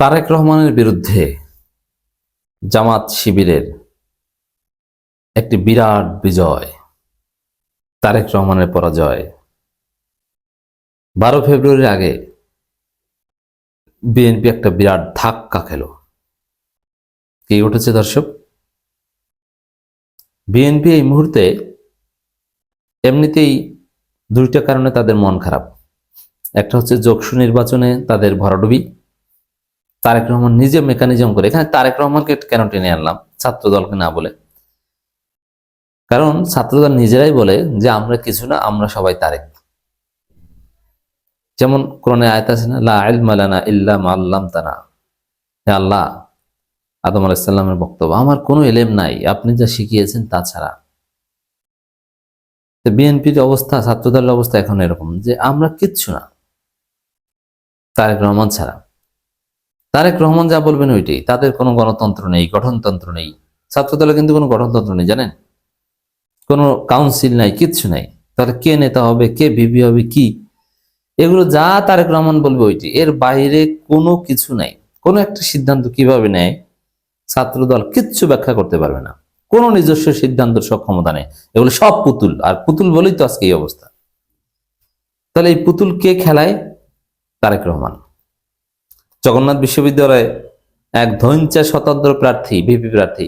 তারেক রহমানের বিরুদ্ধে জামাত শিবিরের একটি বিরাট বিজয়, তারেক রহমানের পরাজয়। 12 ফেব্রুয়ারির আগে বিএনপি একটা বিরাট ধাক্কা খেল। কি উঠেছে দর্শক? বিএনপি এই মুহূর্তে এমনিতেই দুইটা কারণে তাদের মন খারাপ। একটা হচ্ছে যোগসু নির্বাচনে তাদের ভরাডুবি। তারেক রহমান নিজে মেকানিজম করে, এখানে তারেক রহমানকে কেন টেনে আনলাম, ছাত্র দলকে না বলে, কারণ ছাত্রদল নিজেরাই বলে যে আমরা কিছু না, আমরা সবাই তারেক। যেমন কোরআনে আয়াত আছে না, লা ইলমা লানা ইল্লা মা আল্লামতানা। হে আল্লাহ, আদম আলাইহিস সালামের বক্তব্য, আমার কোনো ইলম নাই আপনি যা শিখিয়েছেন তা ছাড়া। বিএনপির অবস্থা, ছাত্রদলের অবস্থা এখন এরকম যে আমরা কিচ্ছু না তারেক রহমান ছাড়া। তারেক রহমান যা বলবেন ওইটাই, তাদের কোনো গণতন্ত্র নেই, গঠনতন্ত্র নেই। ছাত্রদলে কিন্তু কোনো গঠনতন্ত্র নেই, জানেন, কোনো কাউন্সিল নাই, কিচ্ছু নাই। তাহলে কে নেতা হবে, কে ভিপি হবে, কি, এগুলো যা তারেক রহমান বলবে ওইটি, এর বাইরে কোনো কিছু নাই। কোনো একটা সিদ্ধান্ত কিভাবে নেয় ছাত্রদল কিচ্ছু ব্যাখ্যা করতে পারবে না, কোনো নিজস্ব সিদ্ধান্ত সক্ষমতা নেই। এগুলো সব পুতুল, আর পুতুল বলেই তো আজকে এই অবস্থা। তাহলে এই পুতুল কে খেলায়? তারেক রহমান। জগন্নাথ বিশ্ববিদ্যালয়ে এক ধৈঞ্চা স্বতন্ত্র প্রার্থী, ভিপি প্রার্থী,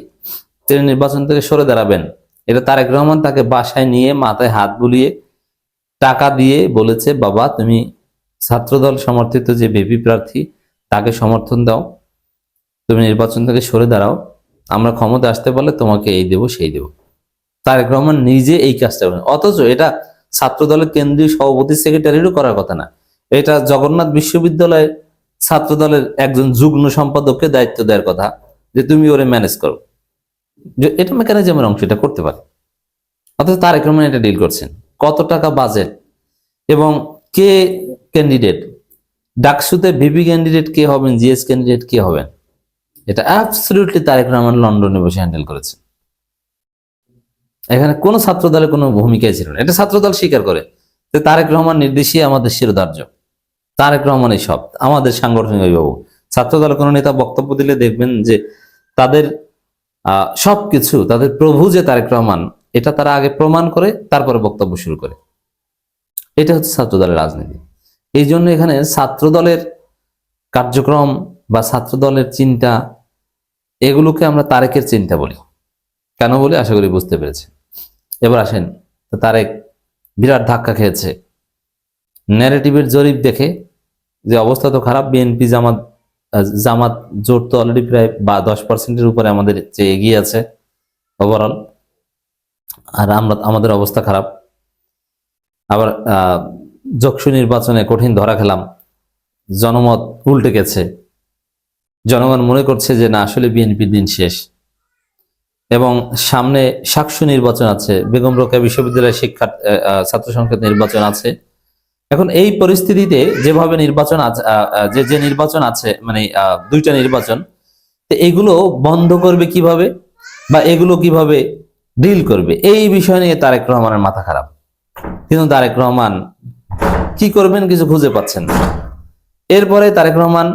তিনি নির্বাচন থেকে সরে দাঁড়াবেন, এটা তারেক রহমান তাকে বাসায় নিয়ে মাথায় হাত বুলিয়ে টাকা দিয়ে বলেছে, বাবা তুমি ছাত্রদল সমর্থিত যে ভিপি প্রার্থী তাকে সমর্থন দাও, তুমি নির্বাচন থেকে সরে দাঁড়াও, আমরা ক্ষমতা আসতে পারলে তোমাকে এই দেব সেই দেব। তারেক রহমান নিজে এই কাজটা করেন, অথচ এটা ছাত্রদলের কেন্দ্রীয় সভাপতি সেক্রেটারিরও করার কথা না। এটা জগন্নাথ বিশ্ববিদ্যালয়ের ছাত্রদলের একজন যুগ্ম সম্পাদককে দায়িত্ব দেওয়ার কথা, যে তুমি ওরে ম্যানেজ করো, যে এটা মেকানিজমের অংশ, এটা করতে পারে। অথচ তারেক রহমান এটা ডিল করছেন। কত টাকা বাজেট এবং কে ক্যান্ডিডেট, ডাকসুতে ভিপি ক্যান্ডিডেট কে হবেন, জিএস ক্যান্ডিডেট কে হবেন, এটা অ্যাবসলিউটলি তারেক রহমান লন্ডনে বসে হ্যান্ডেল করেছে। এখানে কোনো ছাত্রদলের কোনো ভূমিকাই ছিল না, এটা ছাত্রদল স্বীকার করে যে তারেক রহমান নির্দেশই আমাদের শিরোধার্য, তারেক রহমানই সব, আমাদের সাংগঠনিক অভিভাবক। ছাত্রদলের কোনো নেতা বক্তব্য দিলে দেখবেন যে তাদের সবকিছু, তাদের প্রভু যে তারেক রহমান, এটা তারা আগে প্রমাণ করে তারপরে বক্তব্য শুরু করে। এটা হচ্ছে ছাত্রদলের রাজনীতি। এই জন্য এখানে ছাত্রদলের কার্যক্রম বা ছাত্রদলের চিন্তা, এগুলোকে আমরা তারেকের চিন্তা বলি। কেন বলি আশা করি বুঝতে পেরেছে। এবার আসেন, তারেক বিরাট ধাক্কা খেয়েছে ন্যারেটিভের জরিপ দেখে, যে অবস্থা তো খারাপ। বিএনপি জামাত জোট তো অলরেডি প্রায় 10%-এর উপরে আমাদের চেয়ে এগিয়ে আছে ওভারঅল, আর আমাদের অবস্থা খারাপ। আবার যোগসু নির্বাচনে কঠিন ধরা খেলাম, জনমত উল্টে গেছে, জনগণ মনে করছে যে না, আসলে বিএনপির দিন শেষ। এবং সামনে সাকসু নির্বাচন আছে, বেগম রোকেয়া বিশ্ববিদ্যালয়ের ছাত্র সংসদ নির্বাচন আছে। এখন এই পরিস্থিতিতে যেভাবে নির্বাচন আছে, যে নির্বাচন আছে, মানে দুইটা নির্বাচন, এগুলো বন্ধ করবে কিভাবে বা এগুলো কিভাবে ডিল করবে, এই বিষয় নিয়ে তারেক রহমানের মাথা খারাপ। কিন্তু তারেক রহমান কি করবেন কিছু খুঁজে পাচ্ছেন না। এরপরে তারেক রহমান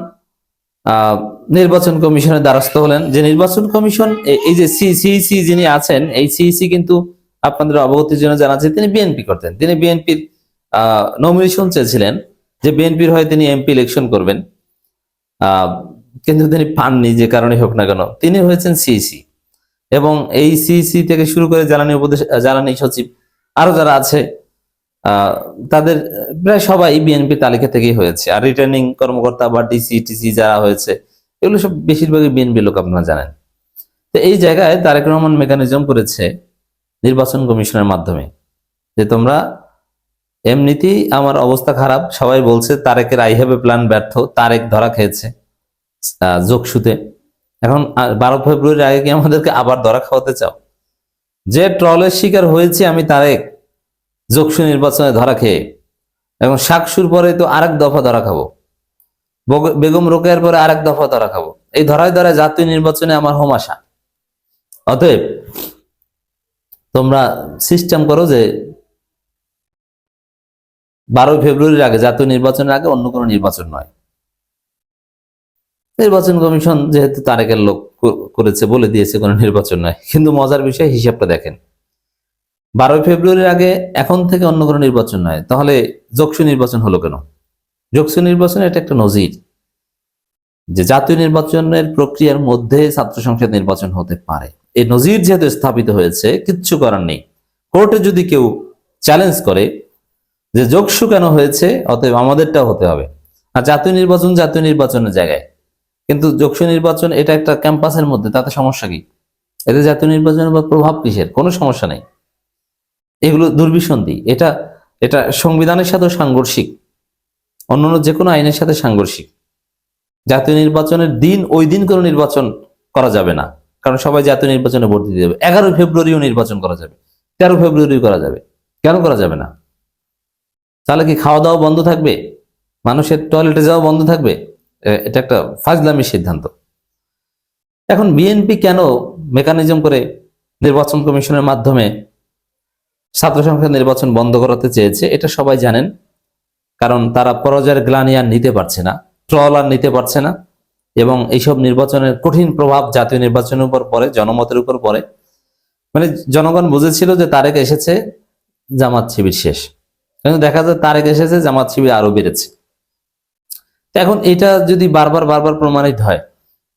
নির্বাচন কমিশনের দ্বারস্থ হলেন। যে নির্বাচন কমিশন, এই যে সিইসি যিনি আছেন, এই সিইসি কিন্তু আপনাদের অবগতির জন্য জানাচ্ছি, তিনি বিএনপি করতেন। তিনি বিএনপির নমিনেশন চেয়েছিলেন যে বিএনপির হয়ে তিনি এমপি ইলেকশন করবেন, কিন্তু তিনি পাননি, যে কারণে হোক না কেন তিনি হয়েছেন সিইসি। এবং এই সিইসি থেকে শুরু করে জ্বালানি সচিব, আরো যারা আছে তাদের প্রায় সবাই বিএনপি তালিকা থেকেই হয়েছে। আর রিটার্নিং কর্মকর্তা বা ডিসি টিসি যারা হয়েছে, এগুলো সব বেশিরভাগই বিএনপি লোক, আপনারা জানেন। তো এই জায়গায় তারেক রহমান মেকানিজম করেছে নির্বাচন কমিশনের মাধ্যমে, যে তোমরা এমনিতেই আমার অবস্থা খারাপ, সবাই বলছে তারেকের আই হ্যাভ এ প্ল্যান ব্যর্থ, তারেক ধরা খেয়েছে যোগসুতে। এখন 12 ফেব্রুয়ারির আগে কি আমাদেরকে আবার ধরা খাওয়াতে চাও? যে ট্রলের শিকার হয়েছে আমি তারেক যোগসু নির্বাচনে ধরা খেয়ে, এবং সাকসুর পরে তো আরেক দফা ধরা খাবো, বেগম রোকেয়ার পরে আরেক দফা ধরা খাবো। এই ধরায় ধরায় জাতীয় নির্বাচনে আমার হোম আসা। অতএব তোমরা সিস্টেম করো যে 12 ফেব্রুয়ারির আগে, জাতীয় নির্বাচনের আগে অন্য কোনো নির্বাচন নয়। নির্বাচন কমিশন যেহেতু তারেকের লোক করেছে বলে দিয়েছে কোনো নির্বাচন নয়। কিন্তু মজার বিষয়, হিসাবটা দেখেন, 12 ফেব্রুয়ারির আগে এখন থেকে অন্য কোনো নির্বাচন নয়, তাহলে যোগসু নির্বাচন হলো কেন? যোগসু নির্বাচন এটা একটা নজির যে জাতীয় নির্বাচনের প্রক্রিয়ার মধ্যে ছাত্র সংসদ নির্বাচন হতে পারে। এই নজির যেহেতু স্থাপিত হয়েছে, কিচ্ছু করার নেই। কোর্টে যদি কেউ চ্যালেঞ্জ করে যে যোগসু কেন হয়েছে, অতএব আমাদেরটাও হতে হবে। আর জাতীয় নির্বাচন জাতীয় নির্বাচনের জায়গায়, কিন্তু যোগসু নির্বাচন এটা একটা ক্যাম্পাসের মধ্যে, তাতে সমস্যা কি? এতে জাতীয় নির্বাচনের বা প্রভাব কিসের? কোনো সমস্যা নেই। এগুলো দুর্বিসন্ধি। এটা এটা সংবিধানের সাথে সাংঘর্ষিক, অন্যান্য যে কোনো আইনের সাথে সাংঘর্ষিক। জাতীয় নির্বাচনের দিন ওই দিন কোনো নির্বাচন করা যাবে না, কারণ সবাই জাতীয় নির্বাচনে ভোট দিতে যাবে। 11 ফেব্রুয়ারিও নির্বাচন করা যাবে, 13 ফেব্রুয়ারিও করা যাবে, কেন করা যাবে না? তাহলে কি খাওয়া দাওয়া বন্ধ থাকবে? মানুষের টয়লেটে যাওয়া বন্ধ থাকবে? এটা একটা ফাজলামি সিদ্ধান্ত। এখন বিএনপি কেন মেকানিজম করে নির্বাচন কমিশনের মাধ্যমে ছাত্র সংসদ নির্বাচন বন্ধ করাতে চেয়েছে, এটা সবাই জানেন। কারণ তারা পরাজয়ের গ্লানি আর নিতে পারছে না, ট্রল আর নিতে পারছে না, এবং এইসব নির্বাচনের কঠিন প্রভাব জাতীয় নির্বাচনের উপর পড়ে, জনমতের উপর পড়ে। মানে জনগণ বুঝেছিল যে তারেক এসেছে, জামাত শিবির শেষ, কিন্তু দেখা যায় তারেক এসেছে, জামাত শিবির আরো বেড়েছে। এখন এটা যদি বারবার বারবার প্রমাণিত হয়,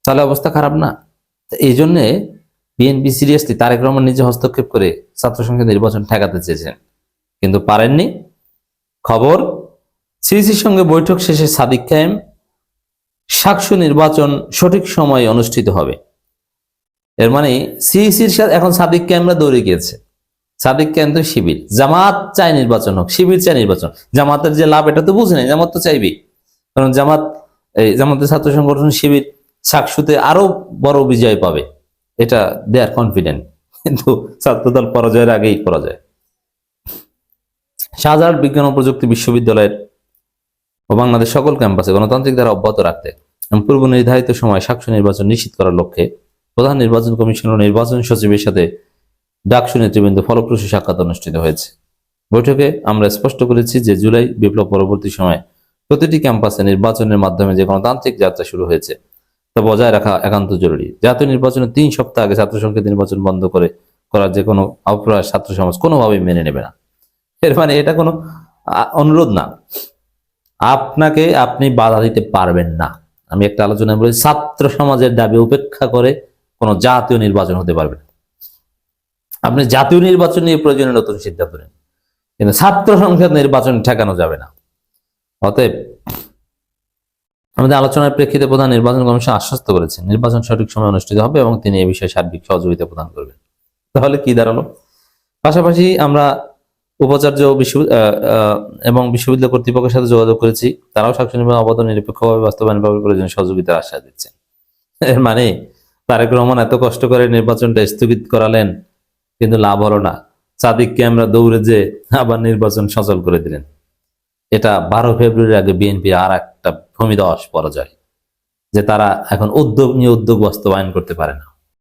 তাহলে অবস্থা খারাপ না? এই জন্যে বিএনপি সিরিয়াসলি তারেক রহমান নিজে হস্তক্ষেপ করে ছাত্র সংসদ নির্বাচন ঠেকাতে চেয়েছেন, কিন্তু পারেননি। খবর, সিইসির সঙ্গে বৈঠক শেষে সাদিক কায়েম, সাকসু নির্বাচন সঠিক সময়ে অনুষ্ঠিত হবে। এর মানে সিইসির সাথে এখন সাদিক কায়েমরা দৌড়ে গিয়েছে। সাদিক কায়েম তো শিবির, জামাত চায় নির্বাচন হোক, শিবির চায় নির্বাচন। জামাতের যে লাভ এটা তো বুঝে নেই, জামাত তো চাইবেই, কারণ জামাতের ছাত্র সংগঠন শিবির সাকসুতে আরো বড় বিজয় পাবে, এটা দে আর কনফিডেন্ট। কিন্তু ছাত্রদল পরাজয়ের আগেই পরাজয়। শাহজালাল বিজ্ঞান ও প্রযুক্তি বিশ্ববিদ্যালয়ের ও বাংলাদেশ সকল ক্যাম্পাসে গণতান্ত্রিক ধারা অব্যাহত রাখতে এবং পূর্ব নির্ধারিত সময় সাকসু নির্বাচন নিশ্চিত করার লক্ষ্যে প্রধান নির্বাচন কমিশন ও নির্বাচন সচিবের সাথে ডাকসু নেতৃবৃন্দ ফলপ্রসূ সাক্ষাৎ অনুষ্ঠিত হয়েছে। বৈঠকে আমরা স্পষ্ট করেছি যে জুলাই বিপ্লব পরবর্তী সময়ে প্রতিটি ক্যাম্পাসে নির্বাচনের মাধ্যমে যে গণতান্ত্রিক যাত্রা শুরু হয়েছে তা বজায় রাখা একান্ত জরুরি। জাতীয় নির্বাচনের 3 সপ্তাহ আগে ছাত্র সংসদ নির্বাচন বন্ধ করার যে কোনো অপ্রয়াস ছাত্র সমাজ কোনোভাবেই মেনে নেবে না। এর মানে এটা কোনো অনুরোধ না, আপনি বাধা দিতে পারবেন না। আমি একটা আলোচনায় বলি, ছাত্র সমাজের দাবি উপেক্ষা করে কোনো জাতীয় নির্বাচন হতে পারবে না। আপনি জাতীয় নির্বাচন নিয়ে প্রয়োজনীয় নতুন সিদ্ধান্ত নেন, কিন্তু ছাত্র সংসদ নির্বাচন ঠেকানো যাবে না। অতএব আমাদের আলোচনার প্রেক্ষিতে প্রধান নির্বাচন কমিশন আশ্বস্ত করেছেন নির্বাচন সঠিক সময় অনুষ্ঠিত হবে এবং তিনি এ বিষয়ে সার্বিক সহযোগিতা প্রদান করবেন। তাহলে কি দাঁড়ালো? পাশাপাশি আমরা উপাচার্য এবং বিশ্ববিদ্যালয় কর্তৃপক্ষের সাথে যোগাযোগ করেছি, তারাও সাকসু নির্বাচন অবাধ নিরপেক্ষভাবে বাস্তবায়ন প্রয়োজনীয় সহযোগিতার আশ্বাস দিচ্ছেন। এর মানে তারেক রহমান এত কষ্ট করে নির্বাচনটা স্থগিত করালেন, কিন্তু লাভ হলো না। সাদিককে আমরা দৌড়ে যে আবার নির্বাচন সচল করে দিলেন। এটা 12 ফেব্রুয়ারির আগে বিএনপির আর একটা ভূমিধস পরাজয়, যে তারা এখন উদ্যোগ নিয়ে উদ্যোগ বাস্তবায়ন করতে পারে না।